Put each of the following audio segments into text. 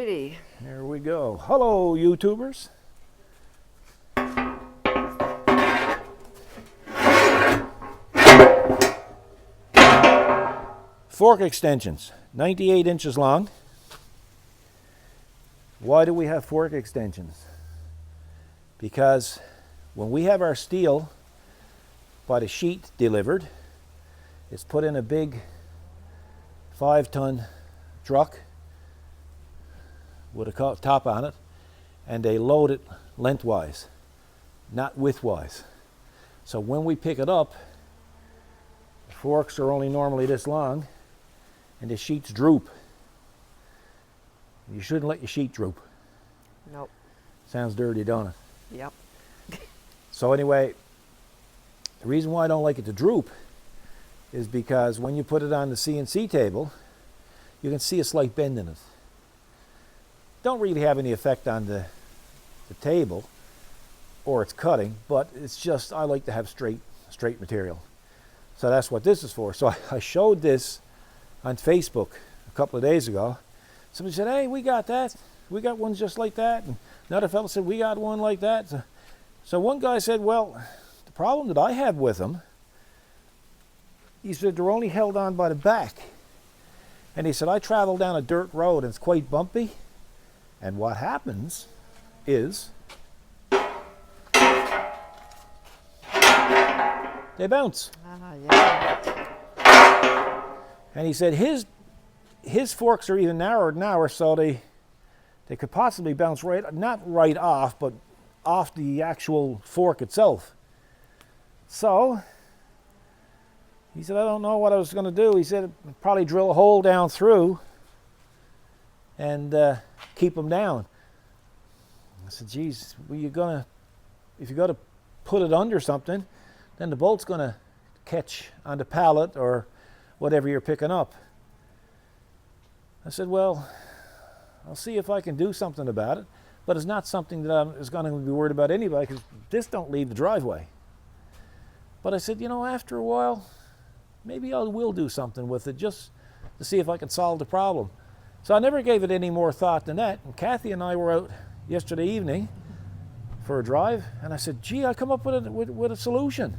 Alrighty. Here we go. Hello, YouTubers. Fork extensions, 98 inches long. Why do we have fork extensions? Because when we have our steel by the sheet delivered, it's put in a big 5-ton truck with a top on it, and they load it lengthwise, not widthwise. So when we pick it up, the forks are only normally this long, and the sheets droop. You shouldn't let your sheet droop. Nope. Sounds dirty, don't it? Yep. So anyway, the reason why I don't like it to droop is because when you put it on the CNC table, you can see a slight bend in it. Don't really have any effect on the table or its cutting, but it's just I like to have straight material. So that's what this is for. So I showed this on Facebook a couple of days ago. Somebody said, hey, we got that. We got ones just like that. And another fellow said, we got one like that. So one guy said, well, the problem that I have with them, he said they're only held on by the back. And he said, I travel down a dirt road and it's quite bumpy. And what happens is they bounce. Yeah. And he said his forks are even narrower than ours, so they could possibly bounce right, not right off, but off the actual fork itself. So he said, I don't know what I was going to do. He said, probably drill a hole down through and keep them down. I said, geez, well, if you're going to put it under something, then the bolt's going to catch on the pallet or whatever you're picking up. I said, well, I'll see if I can do something about it, but it's not something that I'm going to be worried about anybody, because this don't leave the driveway. But I said, you know, after a while, maybe I will do something with it just to see if I can solve the problem. So I never gave it any more thought than that. And Kathy and I were out yesterday evening for a drive, and I said, gee, I come up with a solution.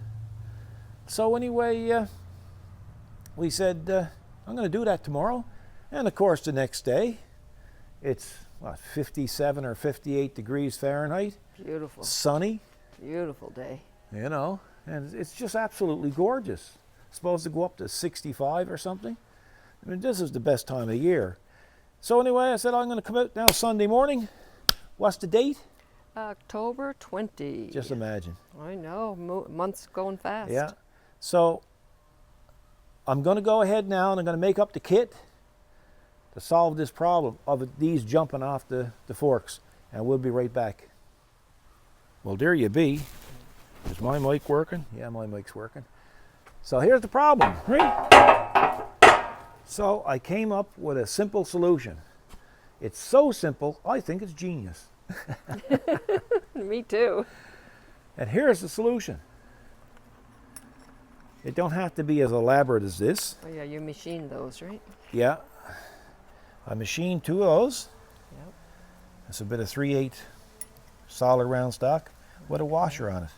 So anyway, we said, I'm going to do that tomorrow. And of course, the next day, it's 57 or 58 degrees Fahrenheit. Beautiful. Sunny. Beautiful day. You know, and it's just absolutely gorgeous. It's supposed to go up to 65 or something. I mean, this is the best time of year. So anyway, I said, I'm going to come out now Sunday morning. What's the date? October 20. Just imagine. I know, months going fast. Yeah. So I'm going to go ahead now and I'm going to make up the kit to solve this problem of these jumping off the forks. And we'll be right back. Well, there you be. Is my mic working? Yeah, my mic's working. So here's the problem, right? So I came up with a simple solution. It's so simple, I think it's genius. Me too. And here's the solution. It don't have to be as elaborate as this. Oh yeah, you machined those, right? Yeah. I machined 2 of those. Yep. That's a bit of 3/8 solid round stock with a washer on it.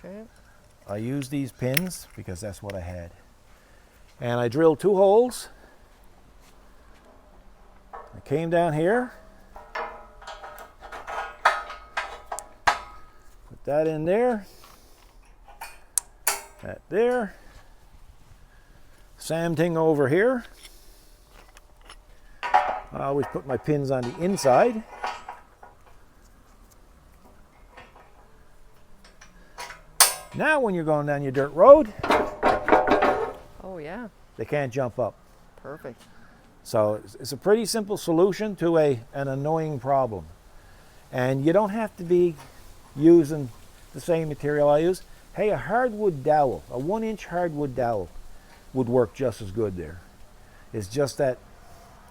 Okay. I used these pins because that's what I had. And I drilled 2 holes. I came down here. Put that in there. That there. Same thing over here. I always put my pins on the inside. Now when you're going down your dirt road, Oh yeah. they can't jump up. Perfect. So it's a pretty simple solution to an annoying problem. And you don't have to be using the same material I use. Hey, a hardwood dowel, a 1-inch hardwood dowel would work just as good there. It's just that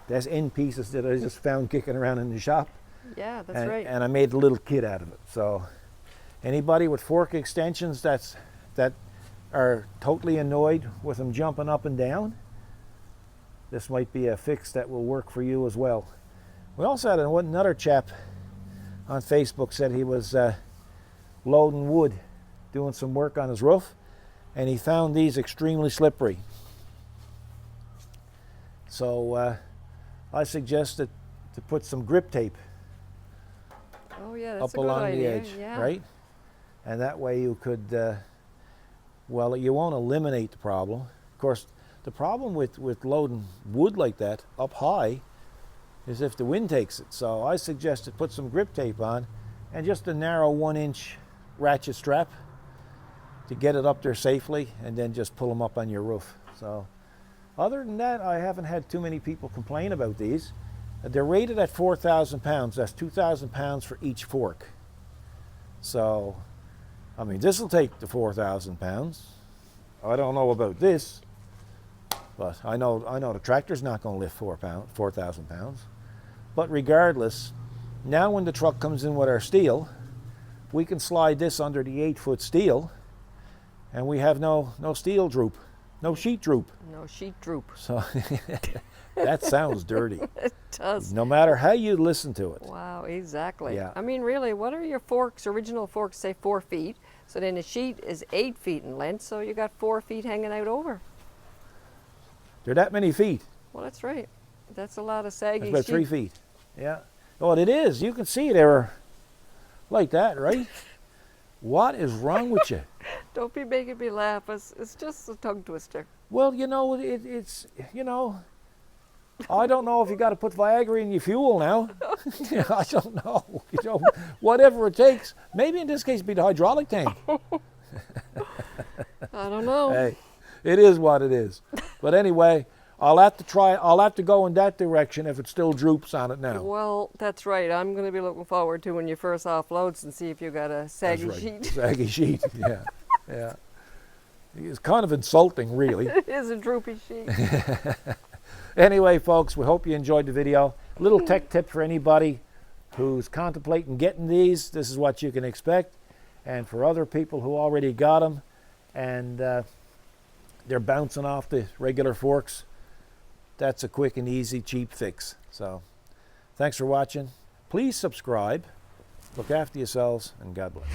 there's end pieces that I just found kicking around in the shop. Yeah, that's right. And I made a little kit out of it. So anybody with fork extensions that are totally annoyed with them jumping up and down, this might be a fix that will work for you as well. We also had another chap on Facebook said he was loading wood, doing some work on his roof, and he found these extremely slippery. So I suggested to put some grip tape Oh, yeah, that's up a good along idea. the edge, Yeah. right? And that way you could, well, you won't eliminate the problem. Of course, the problem with loading wood like that up high is if the wind takes it. So I suggested put some grip tape on and just a narrow 1-inch ratchet strap to get it up there safely, and then just pull them up on your roof. So other than that, I haven't had too many people complain about these. They're rated at 4,000 pounds. That's 2,000 pounds for each fork. So, I mean, this will take the 4,000 pounds. I don't know about this, but I know the tractor's not going to lift 4,000 pounds. But regardless, now when the truck comes in with our steel, we can slide this under the 8-foot steel, and we have no steel droop, no sheet droop. No sheet droop. So that sounds dirty. It does. No matter how you listen to it. Wow, exactly. Yeah. I mean, really, what are your forks? Original forks say 4 feet. So then the sheet is 8 feet in length, so you got 4 feet hanging out over. They're that many feet. Well, that's right. That's a lot of saggy That's about sheet. 3 feet. Yeah. Well, it is. You can see they were like that, right? What is wrong with you? Don't be making me laugh. It's just a tongue twister. Well, you know, it's, you know, I don't know if you got to put Viagra in your fuel now. I don't know. You know, whatever it takes. Maybe in this case, be the hydraulic tank. I don't know. Hey, it is what it is. But anyway, I'll have to go in that direction if it still droops on it now. Well, that's right. I'm going to be looking forward to when you first offloads and see if you got a saggy That's right. sheet. Saggy sheet, yeah. Yeah. It's kind of insulting, really. It is a droopy sheet. Anyway, folks, we hope you enjoyed the video. A little tech tip for anybody who's contemplating getting these. This is what you can expect. And for other people who already got them and they're bouncing off the regular forks, that's a quick and easy, cheap fix. So thanks for watching. Please subscribe. Look after yourselves, and God bless.